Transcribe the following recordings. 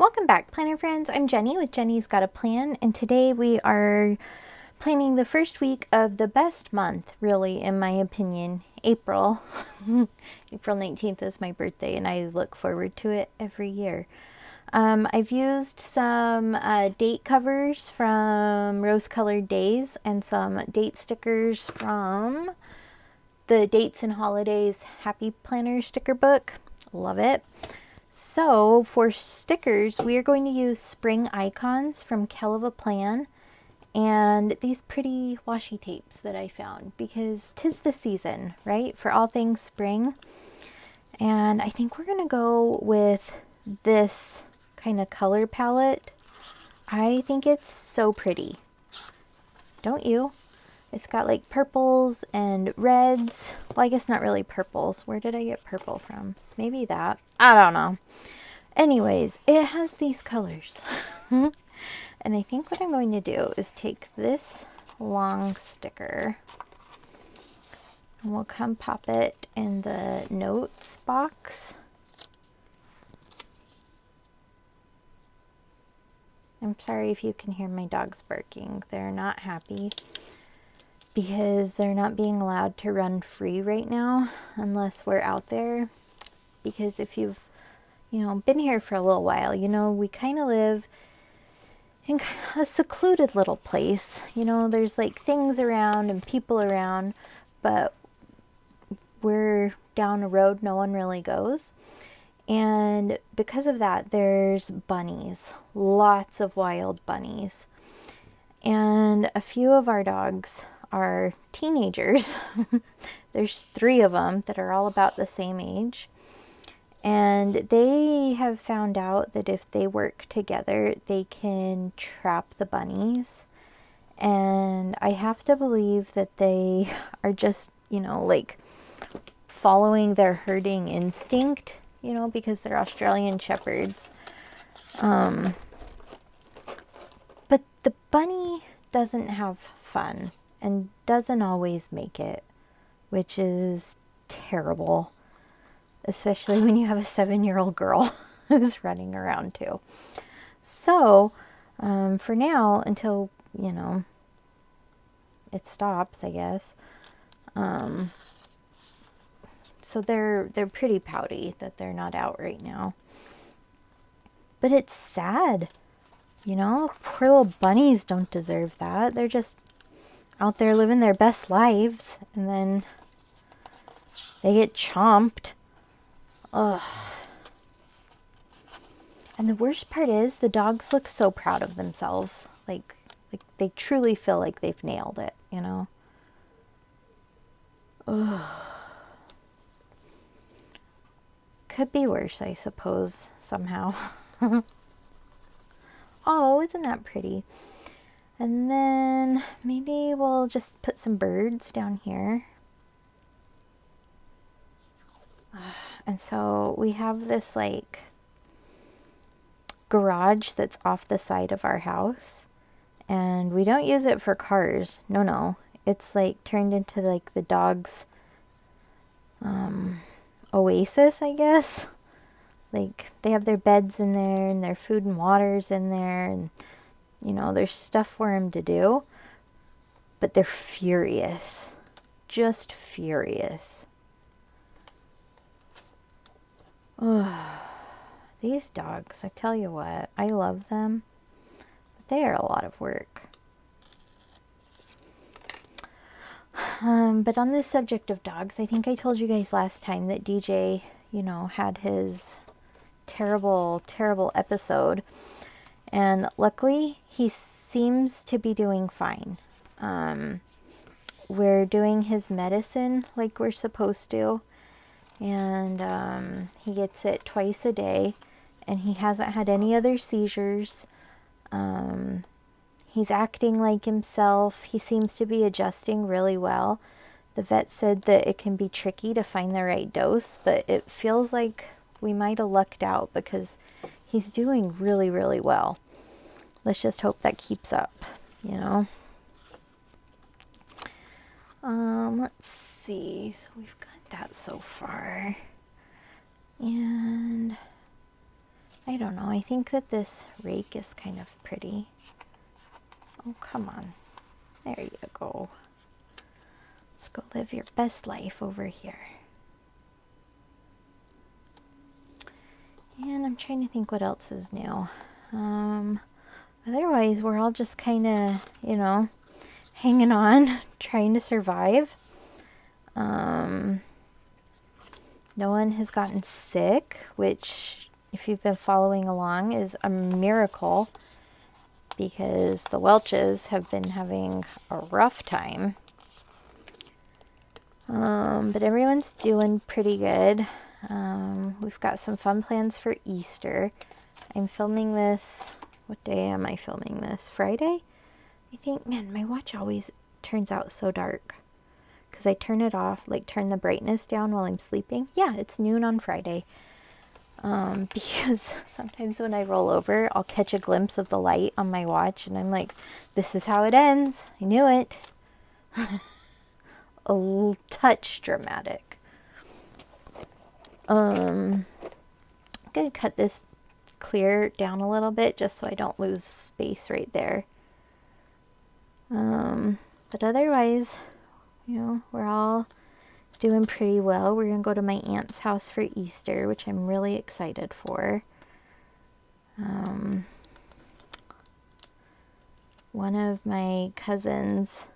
Welcome back, planner friends. I'm Jenny with Jenny's Got a Plan, and today we are planning the first week of the best month, really, in my opinion, April. April 19th is my birthday, and I look forward to it every year. I've used some date covers from Rose Colored Days and some date stickers from the Dates and Holidays Happy Planner sticker book. Love it. So for stickers, we are going to use spring icons from Kell of a Plan and these pretty washi tapes that I found because 'tis the season, right? For all things spring. And I think we're going to go with this kind of color palette. I think it's so pretty. Don't you? It's got like purples and reds. Well, I guess not really purples. Where did I get purple from? Maybe that. I don't know. Anyways, it has these colors. And I think what I'm going to do is take this long sticker and we'll come pop it in the notes box. I'm sorry if you can hear my dogs barking. They're not happy because they're not being allowed to run free right now unless we're out there. Because if you've, been here for a little while, we kind of live in a secluded little place. There's like things around and people around, but we're down a road no one really goes. And because of that, there's bunnies, lots of wild bunnies. And a few of our dogs are teenagers. There's 3 of them that are all about the same age. And they have found out that if they work together, they can trap the bunnies. And I have to believe that they are just, like following their herding instinct, because they're Australian Shepherds. But the bunny doesn't have fun and doesn't always make it, which is terrible, especially when you have a 7-year-old girl who's running around too. So for now, until it stops, I guess. So they're pretty pouty that they're not out right now. But it's sad. Poor little bunnies don't deserve that. They're just out there living their best lives, and then they get chomped. Ugh. And the worst part is the dogs look so proud of themselves. Like they truly feel like they've nailed it, Ugh. Could be worse, I suppose, somehow. Oh, isn't that pretty? And then maybe we'll just put some birds down here. And so we have this like garage that's off the side of our house. And we don't use it for cars. No. It's like turned into like the dog's oasis, I guess. Like they have their beds in there and their food and water's in there, and there's stuff for them to do. But they're furious. Just furious. Ugh. These dogs, I tell you what, I love them, but they are a lot of work. But on this subject of dogs, I think I told you guys last time that DJ, had his terrible, terrible episode. And luckily, he seems to be doing fine. We're doing his medicine like we're supposed to. And he gets it twice a day. And he hasn't had any other seizures. He's acting like himself. He seems to be adjusting really well. The vet said that it can be tricky to find the right dose, but it feels like we might have lucked out because he's doing really, really well. Let's just hope that keeps up, Let's see. So we've got that so far. And I don't know. I think that this rake is kind of pretty. Oh, come on. There you go. Let's go live your best life over here. And I'm trying to think what else is new. Otherwise, we're all just kind of, you know, hanging on, trying to survive. No one has gotten sick, which, if you've been following along, is a miracle because the Welches have been having a rough time. But everyone's doing pretty good. We've got some fun plans for Easter. I'm filming this, what day am I filming this? Friday? I think, man, my watch always turns out so dark because I turn it off, like turn the brightness down while I'm sleeping. Yeah, it's noon on Friday. Because sometimes when I roll over, I'll catch a glimpse of the light on my watch and I'm like, this is how it ends. I knew it. A touch dramatic. I'm gonna cut this clear down a little bit just so I don't lose space right there. But otherwise, you know, we're all doing pretty well. We're gonna go to my aunt's house for Easter, which I'm really excited for. One of my cousins'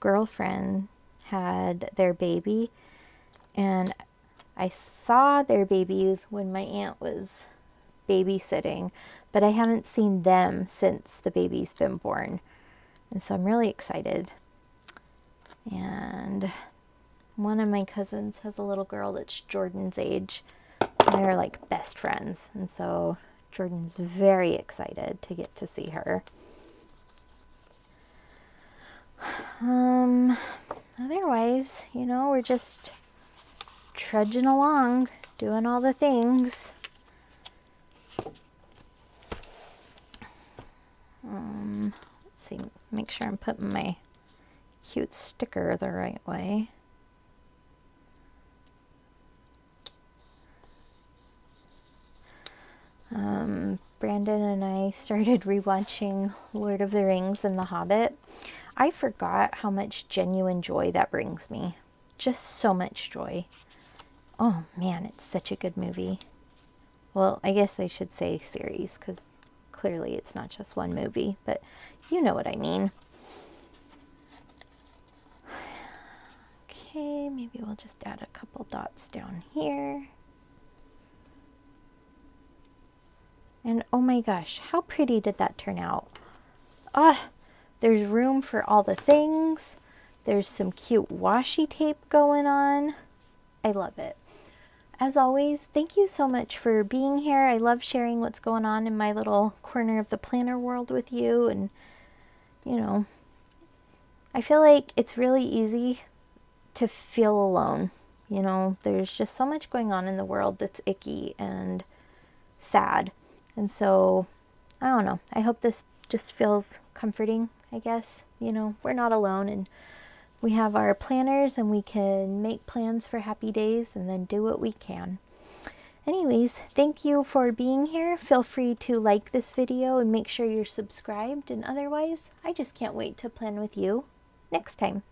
girlfriend had their baby, and I saw their baby when my aunt was babysitting, but I haven't seen them since the baby's been born. And so I'm really excited. And one of my cousins has a little girl that's Jordan's age. And they're like best friends. And so Jordan's very excited to get to see her. Otherwise, you know, we're just trudging along, doing all the things. Let's see, make sure I'm putting my cute sticker the right way. Brandon and I started rewatching Lord of the Rings and The Hobbit. I forgot how much genuine joy that brings me. Just so much joy. Oh man, it's such a good movie. Well, I guess I should say series, because clearly it's not just one movie, but you know what I mean. Okay, maybe we'll just add a couple dots down here. And oh my gosh, how pretty did that turn out? Ah, there's room for all the things. There's some cute washi tape going on. I love it. As always, thank you so much for being here. I love sharing what's going on in my little corner of the planner world with you. And, you know, I feel like it's really easy to feel alone. You know, there's just so much going on in the world that's icky and sad. And so, I don't know. I hope this just feels comforting, I guess. You know, we're not alone, and we have our planners, and we can make plans for happy days and then do what we can. Anyways, thank you for being here. Feel free to like this video and make sure you're subscribed. And otherwise, I just can't wait to plan with you next time.